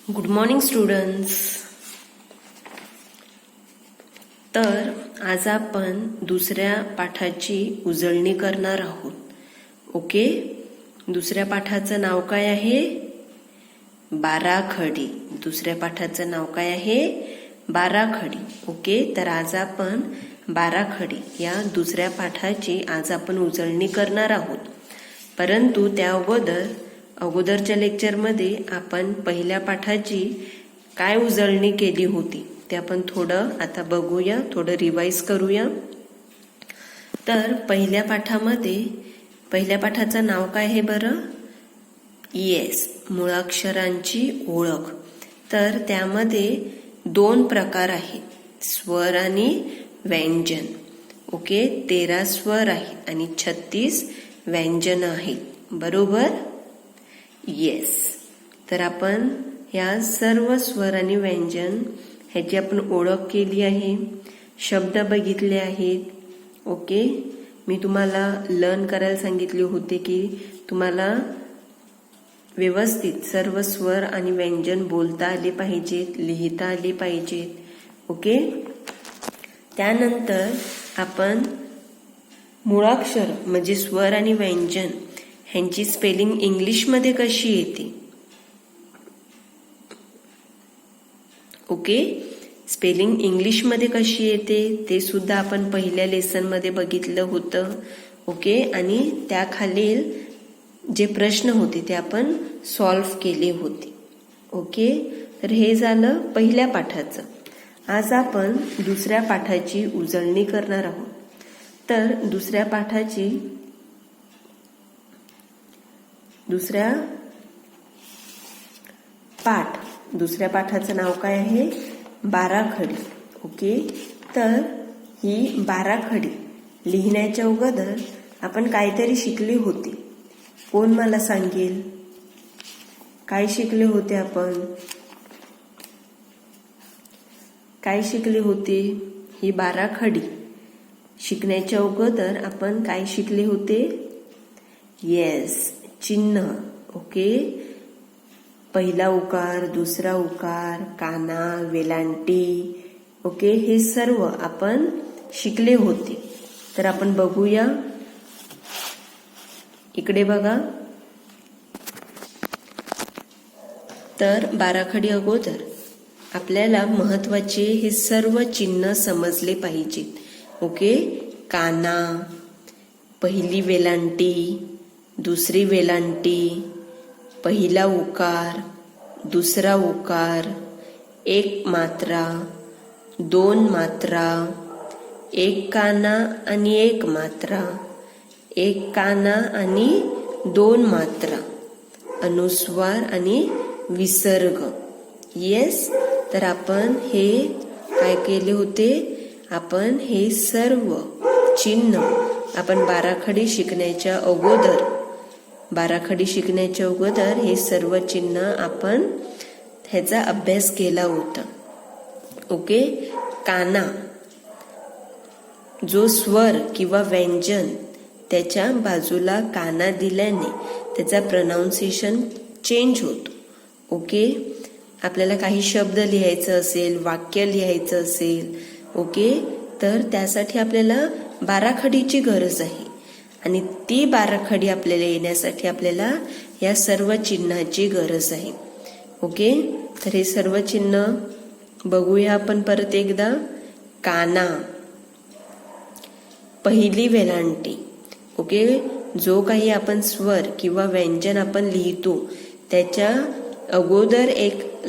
Good morning students. तर आज आपण दुसऱ्या पाठाची उजळणी करणार आहोत. ओके, दुसऱ्या पाठाचं नाव काय आहे? बाराखडी. दुसऱ्या पाठाचं नाव काय आहे? बाराखडी. ओके, तर आज आपण बाराखडी या दुसऱ्या पाठाची आज आपण उजळणी करणार आहोत. परंतु त्या अगोदरच्या लेक्चरमध्ये आपण पहिल्या पाठाची काय उजळणी केली होती ते आपण थोडं आता बघूया, थोडं रिवाइज करूया. तर पहिल्या पाठाचं नाव काय आहे बरं? येस, मुळाक्षरांची ओळख. तर त्यामध्ये 2 प्रकार आहेत, स्वर आणि व्यंजन. ओके, 13 स्वर आहेत आणि 36 व्यंजन आहेत. बरोबर? येस. तर आपण या सर्व स्वर आणि व्यंजन ह्याची आपण ओळख केली आहे, शब्द बघितले आहेत. ओके, मी तुम्हाला लर्न करायला सांगितले होते की तुम्हाला व्यवस्थित सर्व स्वर आणि व्यंजन बोलता आले पाहिजेत, लिहिता आले पाहिजेत. ओके, त्यानंतर आपण मुळाक्षर म्हणजे स्वर आणि व्यंजन ह्यांची स्पेलिंग इंग्लिशमध्ये कशी येते. ओके, स्पेलिंग इंग्लिशमध्ये कशी येते ते सुद्धा आपण पहिल्या लेसनमध्ये बघितलं होतं. ओके, आणि त्याखालील जे प्रश्न होते ते आपण सॉल्व्ह केले होते. ओके, तर हे झालं पहिल्या पाठाचं. आज आपण दुसऱ्या पाठाची उजळणी करणार आहोत. तर दुसऱ्या पाठाचं नाव काय आहे? बाराखडी. ओके, तर ही बाराखडी लिहिण्याच्या अगोदर आपण काहीतरी शिकले होते. कोण मला सांगेल काय शिकले होते आपण? काय शिकले होते? ही बाराखडी शिकण्याच्या अगोदर आपण काय शिकले होते? येस, चिन्ह. ओके, पहिला उकार, दुसरा उकार, काना, वेलांटी. ओके, हे सर्व आपण शिकले होते. तर आपण बघूया, इकडे बघा. तर बाराखडी अगोदर आपल्याला महत्वाचे हे सर्व चिन्ह समजले पाहिजेत. ओके, काना, पहिली वेलांटी, दुसरी वेलांटी, पहिला उकार, दुसरा उकार, 1 मात्रा, 2 मात्रा, 1 काना आणि 1 मात्रा, 1 काना आणि 2 मात्रा, अनुस्वार आणि विसर्ग. येस, तर आपण हे काय केले होते? आपण हे सर्व चिन्ह आपण बाराखडी शिकण्याच्या अगोदर हे सर्व चिन्ह आपण ह्याचा अभ्यास केला होता. ओके, काना जो स्वर किंवा व्यंजन त्याच्या बाजूला काना दिल्याने त्याचा प्रोनाउन्सिएशन चेंज होतो. ओके, आपल्याला काही शब्द लिहायचं असेल, वाक्य लिहायचं असेल, ओके, तर त्यासाठी आपल्याला बाराखडीची गरज आहे. आणि ती बाराखडी आपल्याला येण्यासाठी आपल्याला या सर्व चिन्हाची गरज आहे. ओके, तर हे सर्व चिन्ह बघूया आपण परत एकदा. काना, पहिली वेलांटी. ओके, जो काही आपण स्वर किंवा व्यंजन आपण लिहितो त्याच्या अगोदर एक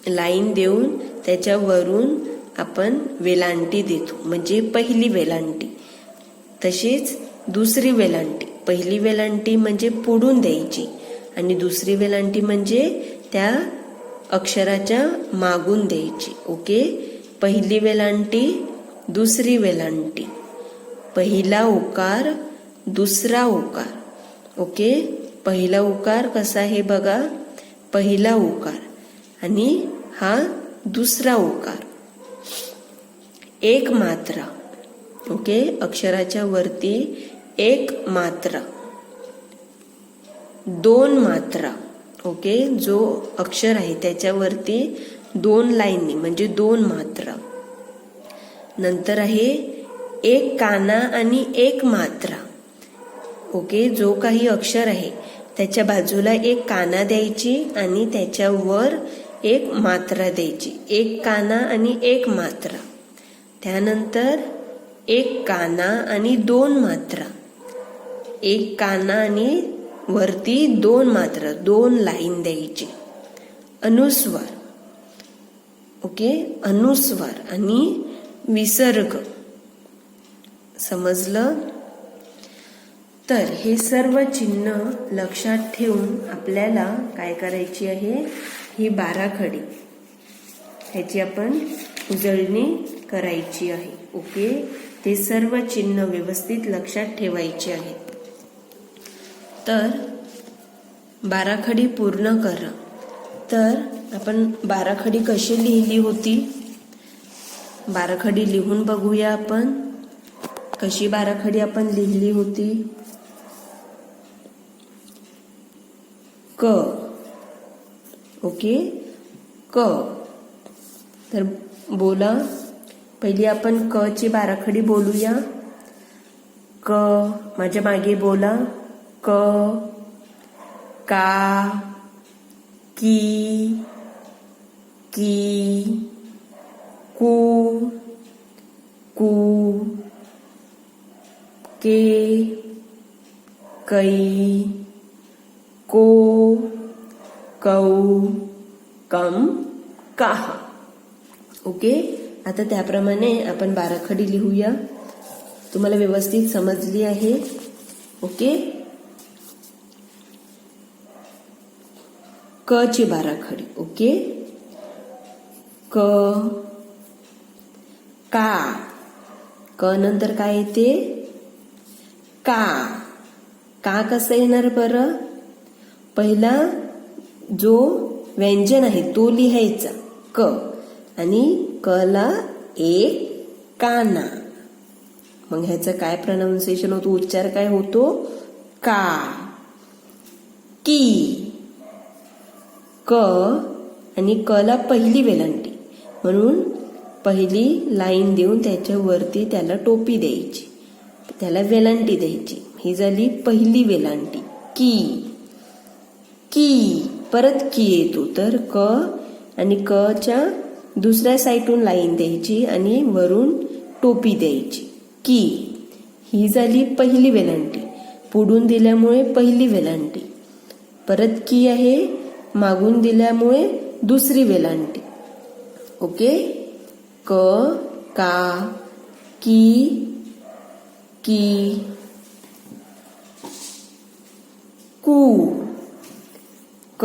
लाईन देऊन त्याच्यावरून आपण वेलांटी देतो, म्हणजे पहिली वेलांटी. तशीच दुसरी वेलांटी. पहिली वेलांटी म्हणजे पुढून द्यायची आणि दुसरी वेलांटी म्हणजे त्या अक्षराच्या मागून द्यायची. ओके, पहिली वेलांटी, दुसरी वेलांटी, पहिला उकार, दुसरा उकार. ओके, पहिला उकार कसा आहे बघा, पहिला उकार आणि हा दुसरा उकार. 1 मात्रा. ओके, अक्षराच्या वरती 1 मात्रा, 2 मात्रा. ओके, जो अक्षर आहे त्याच्यावरती 2 लाईनी म्हणजे 2 मात्रा. नंतर आहे एक काना आणि एक मात्रा. ओके, जो काही अक्षर आहे त्याच्या बाजूला एक काना द्यायची आणि त्याच्यावर एक मात्रा द्यायची. एक काना आणि एक मात्रा. त्यानंतर एक काना आणि 2 मात्रा. एक काना आणि वरती 2 मात्रा, 2 लाईन द्यायची. अनुस्वार. ओके, अनुस्वार आणि विसर्ग. समजलं? तर हे सर्व चिन्ह लक्षात ठेवून आपल्याला काय करायची आहे, ही बाराखडी ह्याची आपण उजळणी करायची आहे. ओके, ते सर्व चिन्ह व्यवस्थित लक्षात ठेवायचे आहेत. तर बाराखडी पूर्ण करा. तर आपण बाराखडी कशी लिहिली होती, बाराखडी लिहून बघूया आपण. कशी बाराखडी आपण लिहिली होती. क. ओके, क. तर बोला, पहिली आपण क ची बाराखडी बोलूया. क. माझ्या मागे बोला. क, का, की, कू, कू, के, कै, को, कौ, कम, काहा. ओके, आता त्याप्रमाणे आपण बाराखडी लिहूया. तुम्हाला व्यवस्थित समजली आहे. ओके, क ची बाराखडी. ओके, क, का. क नंतर काय येते, का. का कसं येणार बरं. पहिला जो व्यंजन आहे तो लिहायचा क, आणि क ला एक काना. मग ह्याचं काय प्रोनाउन्सिएशन होतो, उच्चार काय होतो, का. की. क आणि क ला पहिली वेलांटी म्हणून पहिली लाईन देऊन त्याच्यावरती त्याला टोपी द्यायची, त्याला वेलांटी द्यायची. ही झाली पहिली वेलांटी. की. की. परत की येतो, तर क आणि क च्या दुसऱ्या साईडून लाईन द्यायची आणि वरून टोपी द्यायची. की. ही झाली पहिली वेलांटी. पुढून दिल्यामुळे पहिली वेलांटी. परत की आहे, मागून दिल्यामुळे दुसरी वेलांटी. ओके, क, का, की, कू, क,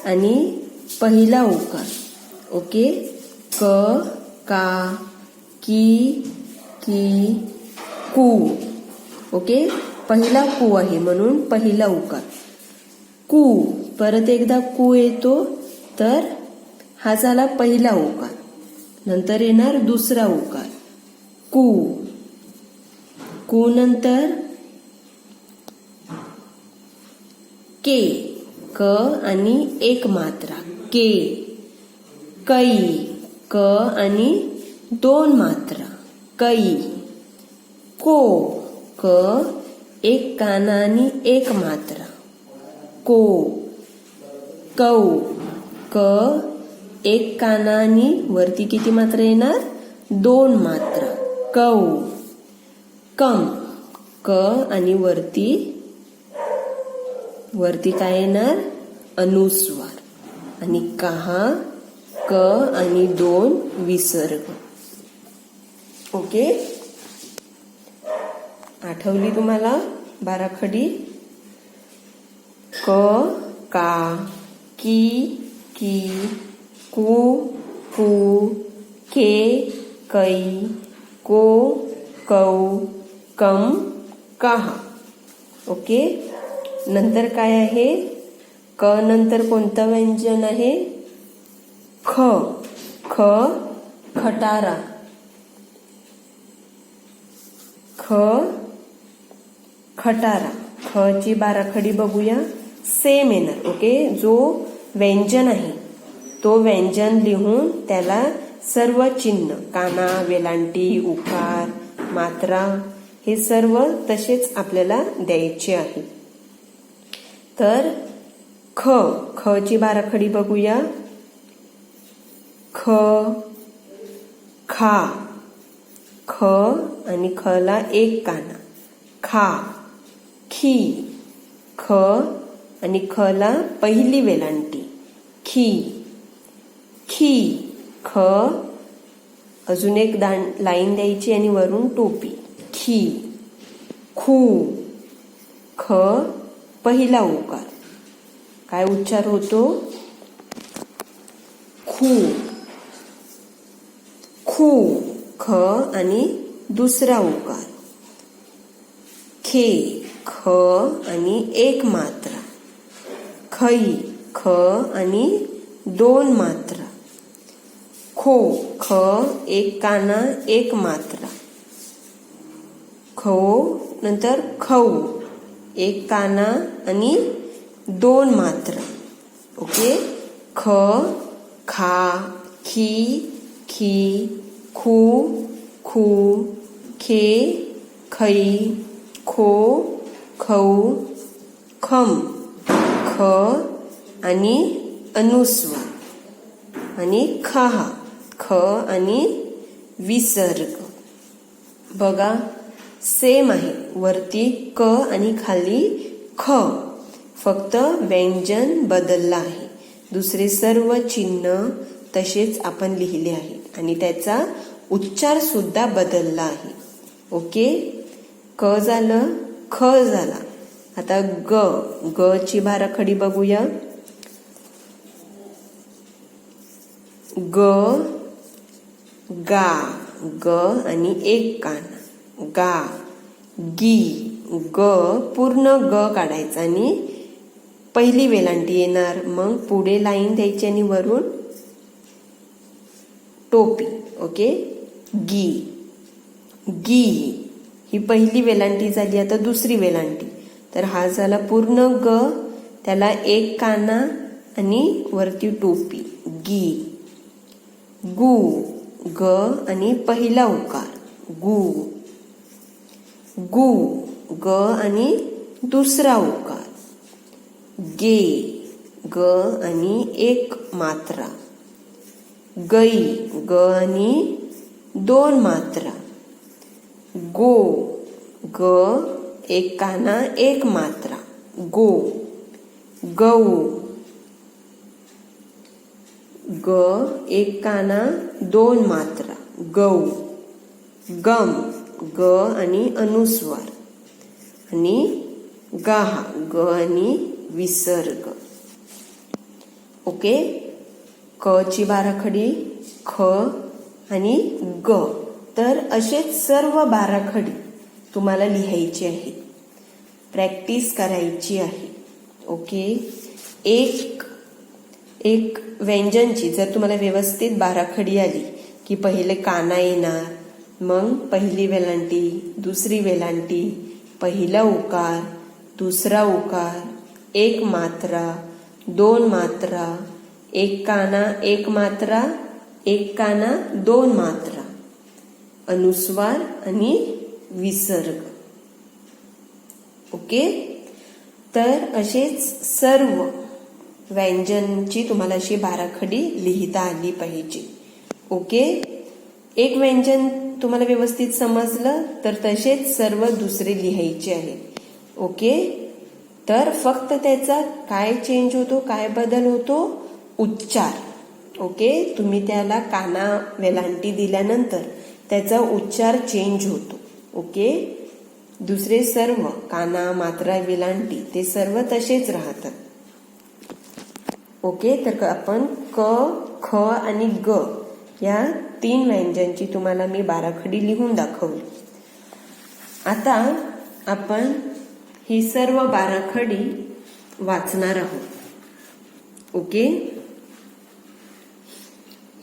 आणि पहिला उकार. ओके, क, का, की, कू. ओके, पहिला कू आहे म्हणून पहिला उकार कू. परत एकदा कू येतो, तर हा झाला पहिला उकार. नंतर येणार दुसरा उकार कू. कू नंतर के. क आणि एक मात्रा के. कै. क आणि 2 मात्रा कै. को. क एक काना आणि एक मात्रा को. कौ. क एक काना आणि वरती किती मात्रा येणार, 2 मात्रा कौ. कम. क आणि वरती काय येणार, अनुस्वार. आणि कहा, क आणि 2 विसर्ग. ओके, आठवली तुम्हाला बाराखडी. क, का, की, कू, के, कै, को, कौ, कम, काहा. ओके, नंतर काय आहे, क नंतर कोणतं व्यंजन आहे, ख. ख, खटारा. ख, खटारा. ख ची बाराखडी बघूया. सेम येणार. ओके, जो व्यंजन आहे तो व्यंजन लिहून त्याला सर्व चिन्ह काना, वेलांटी, उकार, मात्रा हे सर्व तसेच आपल्याला द्यायचे आहे. तर ख, ख ची बाराखडी बघूया. ख, खा. ख आणि ख ला एक काना. खा. खी. ख आणि ख ला पहिली वेलांटी. खी. खी. ख अजून एक लाईन द्यायची आणि वरून टोपी. खी. खू. ख पहिला उकार. काय उच्चार होतो? खू. खू. ख आणि दुसरा उकार. खे. ख आणि एक मात्रा. खई. ख आणि दोन मात्रा. खो. ख एक काना एक मात्रा. खो नंतर खऊ एक काना आणि दोन मात्रा. ओके. ख, खा, खी, खी, खू, खू, खे, खई, खो, खऊ, खम. ख आणि अनुस्वार आणि खहा. ख आणि विसर्ग. बघा सेम आहे. वरती क आणि खाली ख, फक्त व्यंजन बदललं आहे. दुसरे सर्व चिन्ह तसेच आपण लिहिले आहेत आणि त्याचा उच्चार सुद्धा बदलला आहे. ओके. क झालं, ख झाला. आता ग, ग ची बाराखडी बघूया. ग, गा. ग आणि एक काना. गा. गी. ग पूर्ण ग काढायचा आणि पहिली वेलांटी येणार. मग पुढे लाईन द्यायची आणि वरून टोपी. ओके. गी. गी ही पहिली वेलांटी झाली. आता दुसरी वेलांटी. तर हा झाला पूर्ण ग, त्याला एक काना आणि वरती टोपी. गी. गु. ग आणि पहिला उकार. गु. गु. ग आणि दुसरा उकार. गे. ग आणि एक मात्रा. गई. ग आणि दोन मात्रा. गो. ग एक काना एक मात्रा. गो. गऊ. ग एक काना दोन मात्रा. गऊ. गम. ग आणि अनुस्वार आणि गाहा. ग आणि विसर्ग. ओके. क ची बाराखडी ख आणि ग. तर असेच सर्व बाराखडी तुम्हाला लिहायची आहेत, प्रॅक्टिस करायची आहे. ओके. एक एक व्यंजनची जर तुम्हाला व्यवस्थित बाराखडी आली की पहिले काना येणार, मग पहिली वेलांटी, दुसरी वेलांटी, पहिला उकार, दुसरा उकार, एक मात्रा, दोन मात्रा, एक काना एक मात्रा, एक काना दोन मात्रा, अनुस्वार आणि विसर्ग. ओके. तर असेच सर्व व्यंजनची तुम्हाला अशी बाराखडी लिहिता आली पाहिजे. ओके. एक व्यंजन तुम्हाला व्यवस्थित समजलं तर तसेच सर्व दुसरे लिहायचे आहे. ओके. तर फक्त त्याचा काय चेंज होतो, काय बदल होतो, उच्चार. ओके. तुम्ही त्याला काना वेलांटी दिल्यानंतर त्याचा उच्चार चेंज होतो. ओके. दुसरे सर्व काना मात्रा वेलांटी ते सर्व तसेच राहतात. ओके. तर आपण क, ख आणि ग या तीन व्यंजनची तुम्हाला मी बाराखडी लिहून दाखवली. आता आपण ही सर्व बाराखडी वाचणार आहोत. ओके.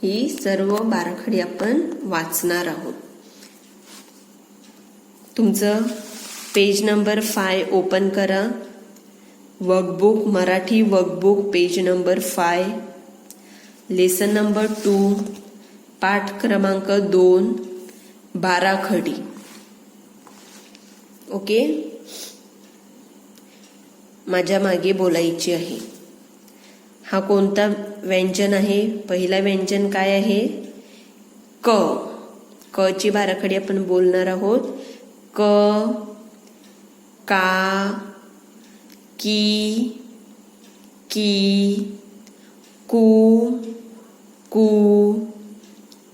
ही सर्व बाराखडी आपण वाचणार आहोत. तुमचं पेज नंबर 5 ओपन करा. Workbook, Marathi workbook, page number 5, lesson number 2, पाठ क्रमांक 2, बाराखडी. ओके, माझ्या मागे बोलायची आहे. हा कोणता व्यंजन आहे? पहिला व्यंजन काय आहे? क. क ची बाराखडी आपण बोलणार आहोत. क, का, की, कू, कू,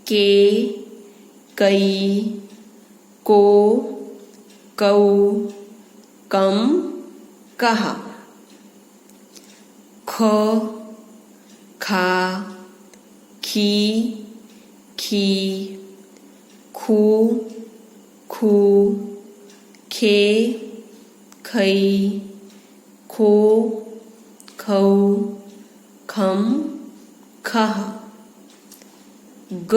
के, कै, को, कौ, कम, कहा. ख, खा, खी, खी, खू, खू, खे, खै, खो, खौ, खम, खह. ग,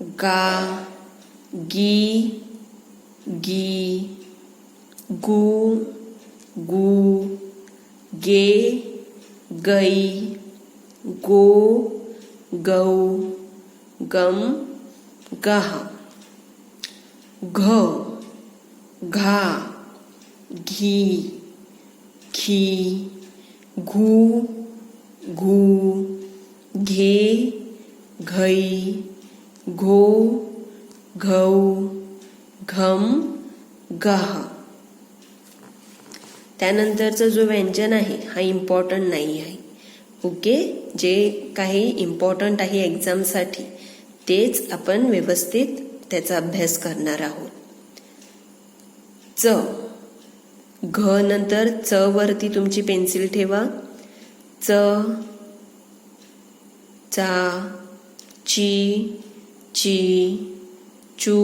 गा, गी, गी, गू, गू, गे, गै, गो, गौ, गम, गह. घ, घा, घी, खी, घू, घू, घे, घै, घो, घौ, घम, गह. त्यानंतरचा जो व्यंजन आहे हा इम्पॉर्टंट नाही आहे. ओके, जे काही इम्पॉर्टंट आहे एक्झामसाठी तेच आपण व्यवस्थित त्याचा अभ्यास करणार आहोत. च. घ नंतर च वरती तुमची पेन्सिल ठेवा. च, चा, ची, ची, चू,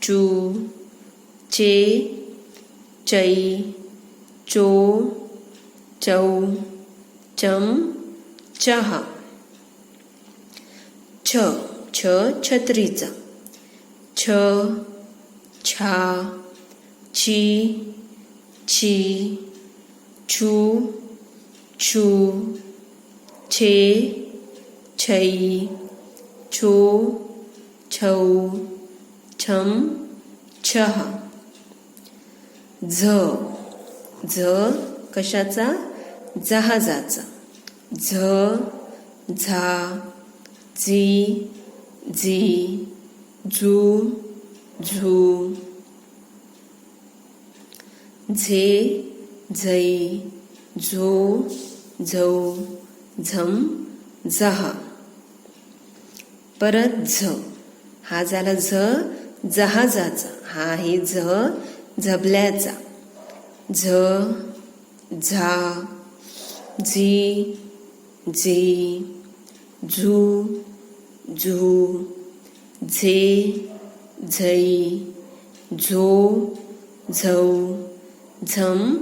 चू, चे, चै, चो, चौ, चम, चहा. छ, छ छत्रीचा. छ, छा, छी, छी, छू, छू, छे, छै, छो, छौ, छम, छह. झ, झ कशाचा? जहाजाचा. झ, झा, झी, झी, झू, झू, झे, झै, झो, झौ, झम, झहा. परत झ. हा झाला झ जहाजाचा. हा आहे झ झबल्याचा. झ, झा, झी, झी, झू, झू, झे, झै, झो, झौ, झम,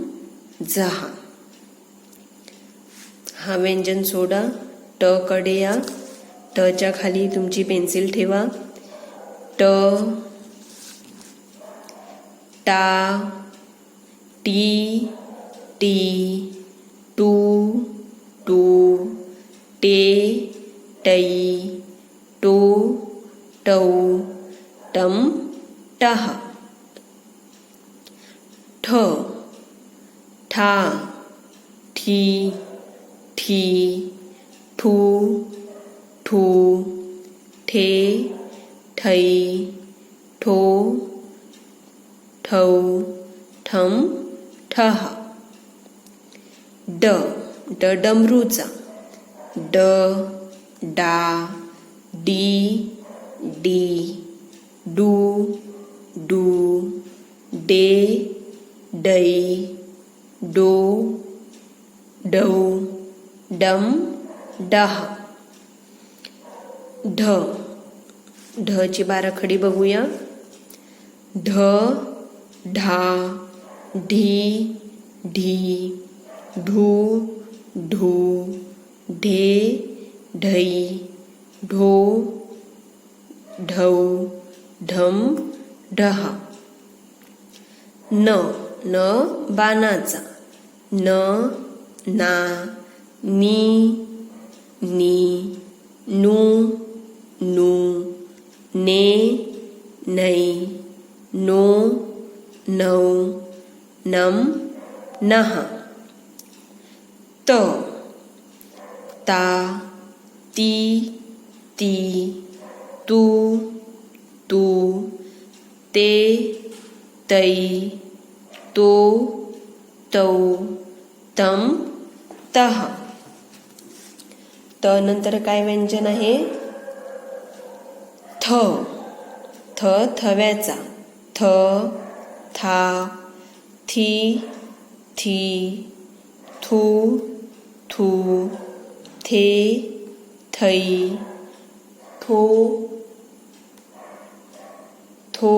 झहा. हा व्यंजन सोडा. ट कडे या. ट च्या खाली तुमची पेन्सिल ठेवा. ट, टा, टी, टी, टू, टू, टे, टै, टो, टौ, टम, टह. ठ, ठा, ठी, ठी, ठू, ठू, ठे, ठै, ठो, ठौ, ठम, ठह. ड, ड डमरूचा. ड, डा, डी, डी, डू, डू, डे, डै, डो, डौ, डम, डह. ढ, ढ ची बाराखडी बघूया. ढ, ढा, ढी, ढी, ढू, ढू, ढे, ढै, ढो, ढौ, ढम, ढहा. न, न बाणाचा, न, ना, नी, नी, नू, नू, ने, नै, नो, नौ, नम, नः. त, ता, ती, ती, तू, तू, ते, तै, तो, तौ, तम, तः. त नंतर काय व्यंजन आहे? थ, थ थव्याचा, थ, था, थी, थी, थू, थू, थे, थै, थो, थो,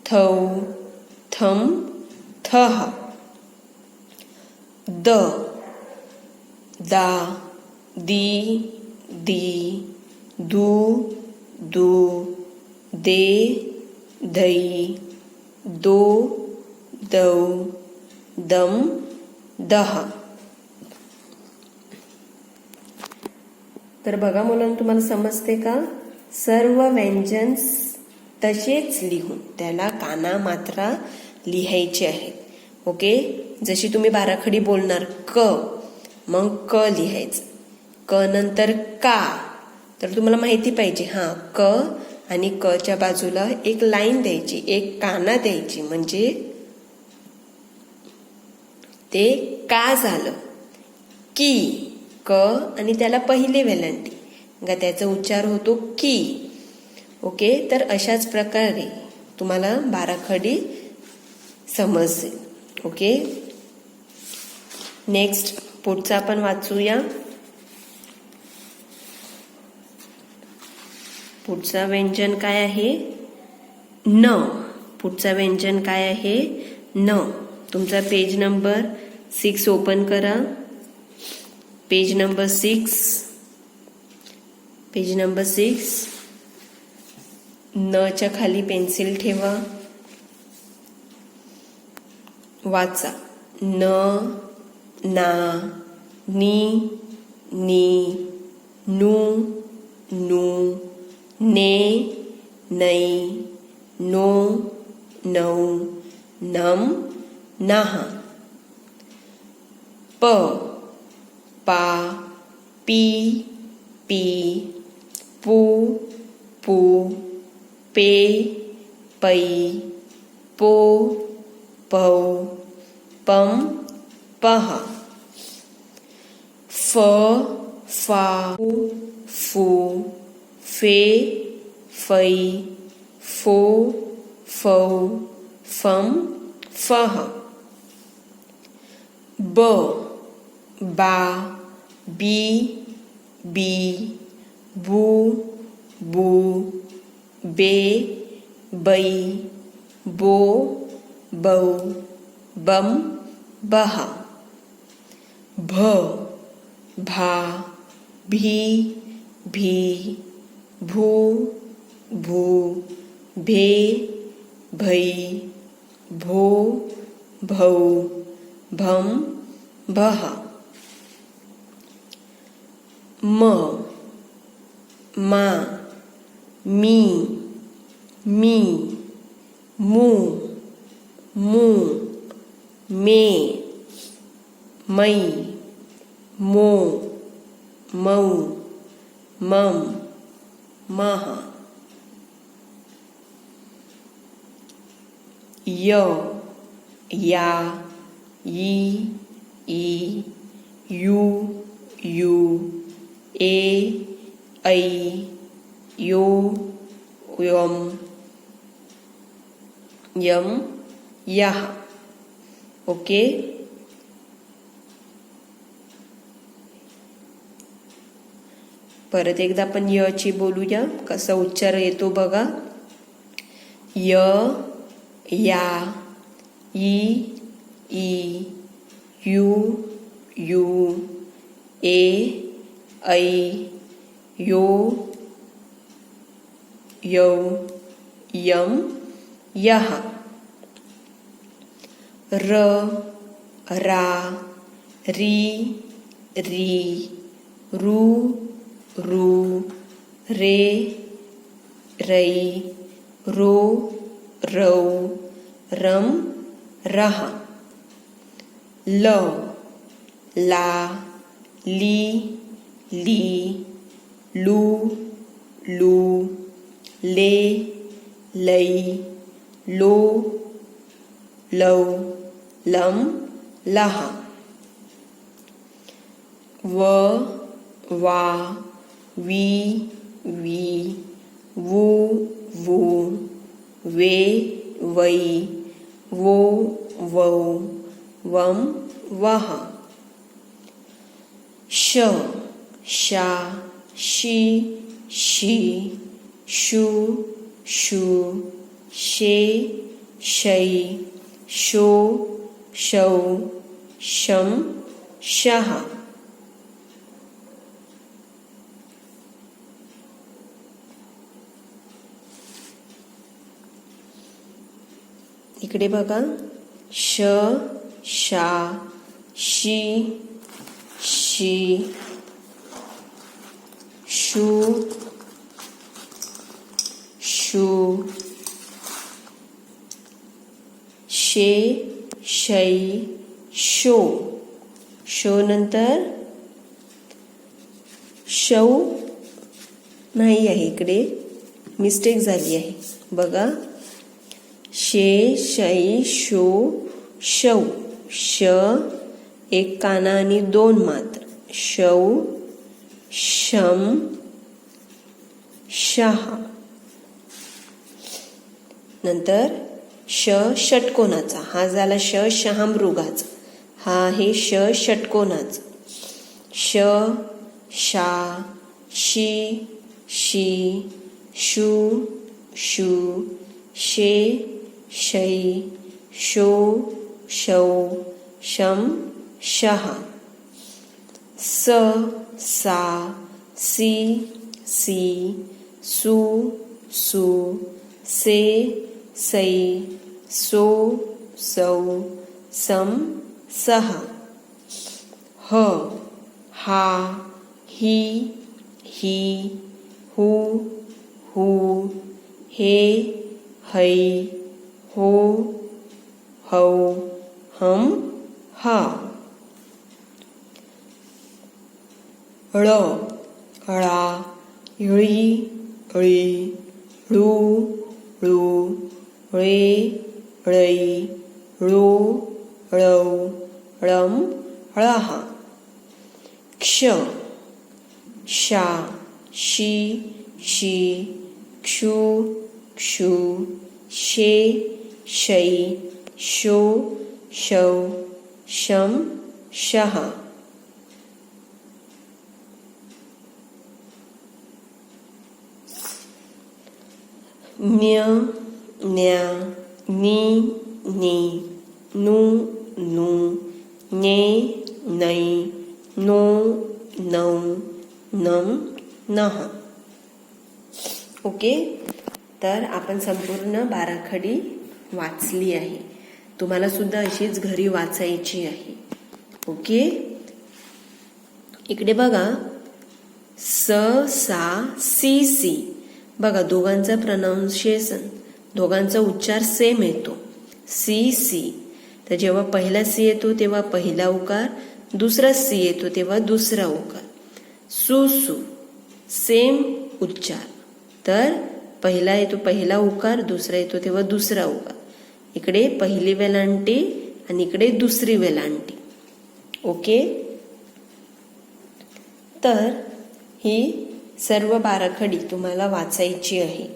थौ, थम, थः. द, दा, दी, दी, दू, दू, दे, दै, दो, दौ, दम, दह. तर बघा मुलांनो, तुम्हाला समजते का? सर्व व्यंजन तसेच लिहून त्याला काना मात्रा लिहायची आहेत. ओके, जशी तुम्ही बाराखडी बोलणार क, मग क लिहायचं. क नंतर का, तर तुम्हाला माहिती पाहिजे हा क आणि क च्या बाजूला एक लाईन द्यायची, एक काना द्यायची, म्हणजे ते का झालं. की, क आणि त्याला पहिली वेलांटी, त्याचा उच्चार होतो की. ओके, तर अशाच प्रकारे तुम्हाला बाराखडी समजेल. ओके, नेक्स्ट पुढचा आपण वाचूया. पुढचा व्यंजन काय आहे? न. पुढचा व्यंजन काय आहे? न. तुमचा पेज नंबर 6 ओपन करा. Page number 6. Page number 6. न च्या खाली पेन्सिल ठेवा. वाचा. न, ना, नी, नी, नू, नू, ने, नै, नो, नौ, नम, नः. प, पा, पी, पी, पू, पू, पे, पै, पो, पौ, पम, पः. फ, फा, फू, फे, फै, फो, फौ, फम, फः. ब, बा, बी, बी, बू, बू, बे, बै, बो, बौ, बम, बः. भ, भा, भी, भी, भू, भू, भे, भै, भो, भौ, भम, भः. म, मा, मी, मी, मू, मू, मे, मै, मो, मौ, मम, मः. य, या, ई, ई, यू, यू, ए, ऐ, यो, यम, यम, यः. ओके, परत एकदा आपण य ची बोलूया. कसा उच्चार येतो बघा. य, या, ई, ई, यू, यू, ए, ऐ, यो, यौ, यम, यः. र, रा, री, री, रू, रू, रे, रई, रो, रौ, रम, रहा. ल, ला, ली, ली, लू, लू, ले, लई, लो, लव, लम, लहा. व, वा, वी, वी, वू, वू, वे, वै, वो, वौ, वम, वहा. श, शा, शी, शी, शू, शू, शे, शै, शो, शौ, शम, शहा. इकडे बघा, श, शा, शी, शी, शू, शू, शे, शै, शो. शो नंतर शौ नाही आहे, इकडे मिस्टेक झाली आहे बघा. शे, शै, शो, शौ. श एक काना आणि दोन मात्र. शौ, शम, शहा. नंतर श षटकोनाचा, हा झाला श शहामृगाचा, हा आहे श षटकोनाचा. श, शा, शी, शी, शू, शू, शे, शै, शो, शौ, शम, शहा. स, सा, सी, सी, सू, सू, से, सै, सो, सौ, सम, सहा. ह, हा, ही, ही, हू, हू, हे, है, हो, हौ, हम, हा. ळ, ळा, ळी, ळी, ळू, ळू, ळे, ळै, ळो, ळौ, ळम, ळहा. क्ष, शा, शी, शी, क्षू, क्षू, शे, शै, शो, शौ, शम, शहा. न्य, न्या, नी, नी, नू, नू, ने, नै, नो, नौ, नम, नहा. ओके, तर आपण संपूर्ण बाराखडी वाचली आहे. तुम्हाला सुद्धा अशीच घरी वाचायची आहे. ओके, इकडे बघा, स, सा, सी, सी. बघा दोघांचं प्रोनाउन्सिएशन, दोघांचा उच्चार सेम येतो. C, C. तर जेव्हा पहिला सी येतो तेव्हा पहिला उकार, दुसरा सी येतो तेव्हा दुसरा उकार. सु, सु, सेम उच्चार. तर पहिला येतो पहिला उकार, दुसरा येतो तेव्हा दुसरा उकार. इकडे पहिली वेलांटी आणि इकडे दुसरी वेलांटी. ओके, तर ही सर्व बाराखडी तुम्हाला वाचायची आहे.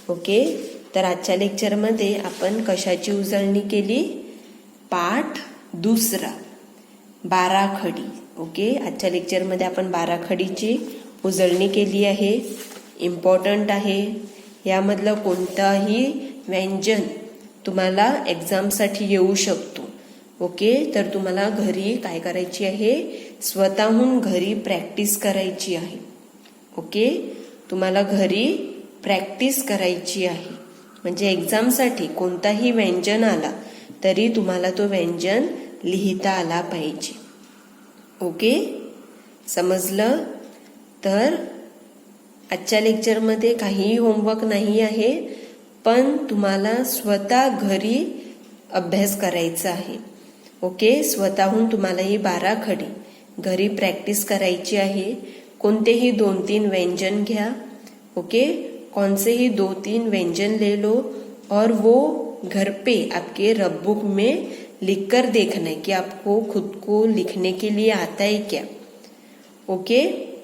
ओके, तर आजच्या लेक्चरमध्ये आपण कशाची उजळणी केली? पाठ दुसरा, बाराखडी. ओके, आजच्या लेक्चरमध्ये आपण बाराखडीची उजळणी केली आहे. इम्पॉर्टंट आहे. यामधलं कोणताही व्यंजन तुम्हाला एक्झामसाठी येऊ शकतो. ओके, तर तुम्हाला घरी काय करायची आहे? स्वतःहून घरी प्रॅक्टिस करायची आहे. ओके, तुम्हाला घरी प्रॅक्टिस करायची आहे. म्हणजे एक्झामसाठी कोणताही व्यंजन आला तरी तुम्हाला तो व्यंजन लिहिता आला पाहिजे. ओके, समजलं? तर आजच्या लेक्चरमध्ये काहीही होमवर्क नाही आहे, पण तुम्हाला स्वतः घरी अभ्यास करायचा आहे. ओके, स्वतःहून तुम्हाला ही 12 खडी घरी प्रॅक्टिस करायची आहे. कोणतेही 2-3 व्यंजन घ्या. ओके, कौन से ही 2-3 व्यंजन ले लो और वो घर पे आपके रफ बुक में लिखकर देखना है कि आपको खुद को लिखने के लिए आता है क्या. ओके,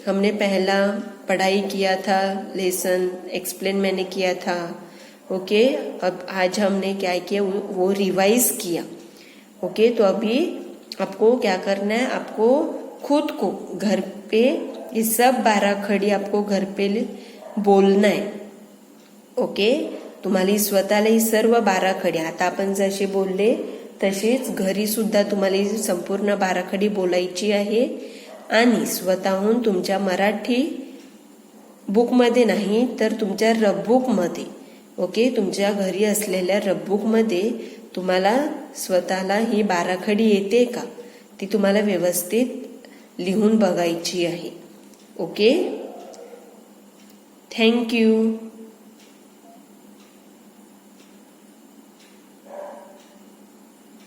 हमने पहला पढ़ाई किया था, लेसन एक्सप्लेन मैंने किया था. ओके, अब आज हमने क्या किया, वो रिवाइज किया. ओके, तो अभी आपको क्या करना है, आपको खुद को घर पे ये सब 12 खडी आपको घर पे बोलना आहे. ओके, तुम्हाला स्वतःला ही सर्व 12 खडी, आता आपण जसे बोलले तसेच घरी सुद्धा तुम्हाला ही संपूर्ण 12 खडी बोलायची आहे. आणि स्वतःहून तुमच्या मराठी बुकमध्ये नाही तर तुमच्या रफबुकमध्ये, ओके, तुमच्या घरी असलेल्या रफबुकमध्ये तुम्हाला स्वतःला ही 12 खडी येते का ती तुम्हाला व्यवस्थित लिहून बघायची आहे. Okay, thank you.